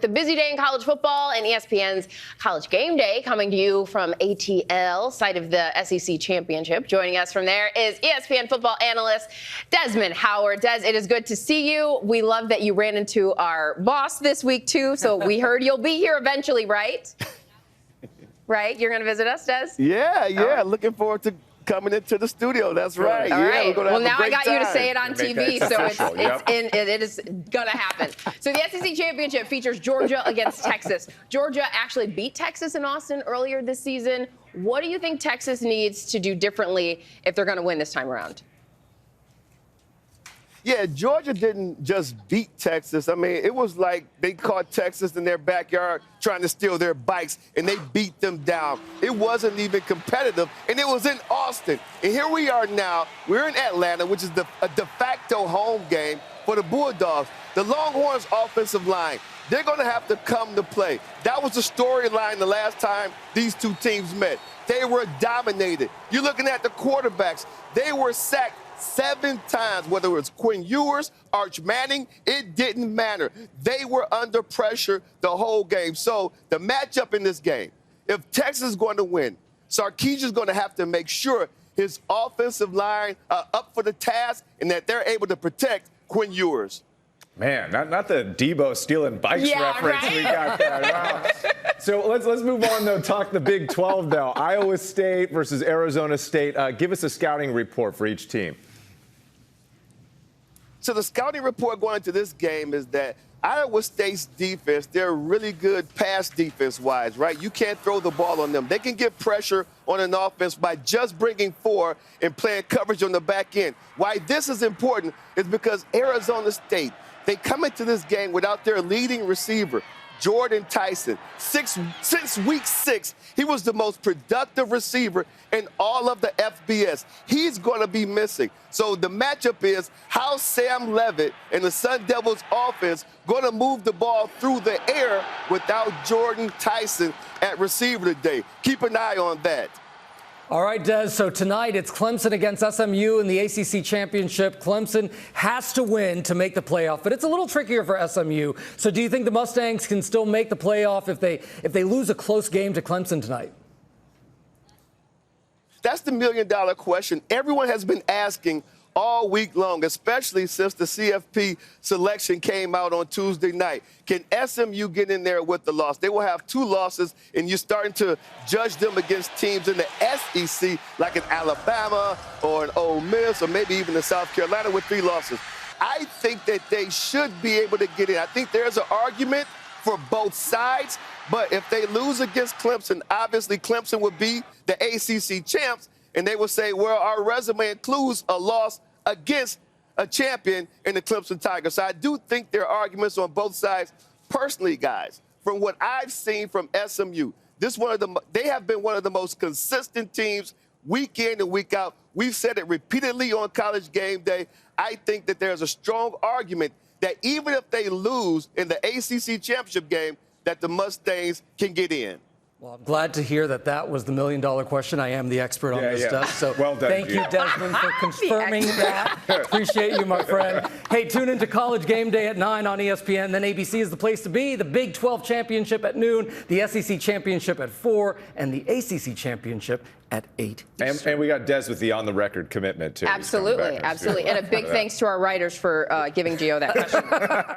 The busy day in college football and ESPN's College Game Day coming to you from ATL, site of the SEC Championship. Joining us from there is ESPN football analyst Desmond Howard. Des, it is good to see you. We love that you ran into our boss this week, too, so we heard you'll be here eventually, right? Right? You're going to visit us, Des? Yeah. Right. Looking forward to coming into the studio. That's right. All right. We're gonna well, have now a great I got time. You to say it on TV, so it is going to happen. So the SEC Championship features Georgia against Texas. Georgia actually beat Texas in Austin earlier this season. What do you think Texas needs to do differently if they're going to win this time around? Yeah, Georgia didn't just beat Texas. I mean, it was like they caught Texas in their backyard trying to steal their bikes, and they beat them down. It wasn't even competitive, and it was in Austin. And here we are now. We're in Atlanta, which is a de facto home game for the Bulldogs. The Longhorns' offensive line, they're going to have to come to play. That was the storyline the last time these two teams met. They were dominated. You're looking at the quarterbacks. They were sacked 7 times, whether it was Quinn Ewers, Arch Manning, it didn't matter. They were under pressure the whole game. So the matchup in this game, if Texas is going to win, Sarkisian is going to have to make sure his offensive line are up for the task and that they're able to protect Quinn Ewers. Man, not the Debo stealing bikes reference we got there. Wow. So let's move on, though. Talk the Big 12 now. Iowa State versus Arizona State. Give us a scouting report for each team. So the scouting report going into this game is that Iowa State's defense, they're really good pass defense-wise, right? You can't throw the ball on them. They can get pressure on an offense by just bringing 4 and playing coverage on the back end. Why this is important is because Arizona State, they come into this game without their leading receiver, Jordan Tyson. Since week 6, he was the most productive receiver in all of the FBS. He's going to be missing. So the matchup is how Sam Levitt and the Sun Devils offense going to move the ball through the air without Jordan Tyson at receiver today. Keep an eye on that. All right, Des, so tonight it's Clemson against SMU in the ACC Championship. Clemson has to win to make the playoff, but it's a little trickier for SMU. So do you think the Mustangs can still make the playoff if they lose a close game to Clemson tonight? That's the million-dollar question everyone has been asking all week long, especially since the CFP selection came out on Tuesday night. Can SMU get in there with the loss? They will have 2 losses, and you're starting to judge them against teams in the SEC, like an Alabama or an Ole Miss or maybe even in South Carolina with 3 losses. I think that they should be able to get in. I think there's an argument for both sides, but if they lose against Clemson, obviously Clemson would be the ACC champs, and they would say, well, our resume includes a loss against a champion in the Clemson Tigers. So I do think there are arguments on both sides. Personally, guys, from what I've seen from SMU, they have been one of the most consistent teams week in and week out. We've said it repeatedly on College Game Day. I think that there's a strong argument that even if they lose in the ACC championship game, that the Mustangs can get in. Well, I'm glad to hear that was the million-dollar question. I am the expert on this stuff. So well done, thank you, Desmond, for confirming that. Appreciate you, my friend. Hey, tune into College Game Day at 9 on ESPN. Then ABC is the place to be. The Big 12 Championship at noon, the SEC Championship at 4, and the ACC Championship at 8. And we got Des with the on-the-record commitment, too. Absolutely. And a big thanks to our writers for giving Gio that question.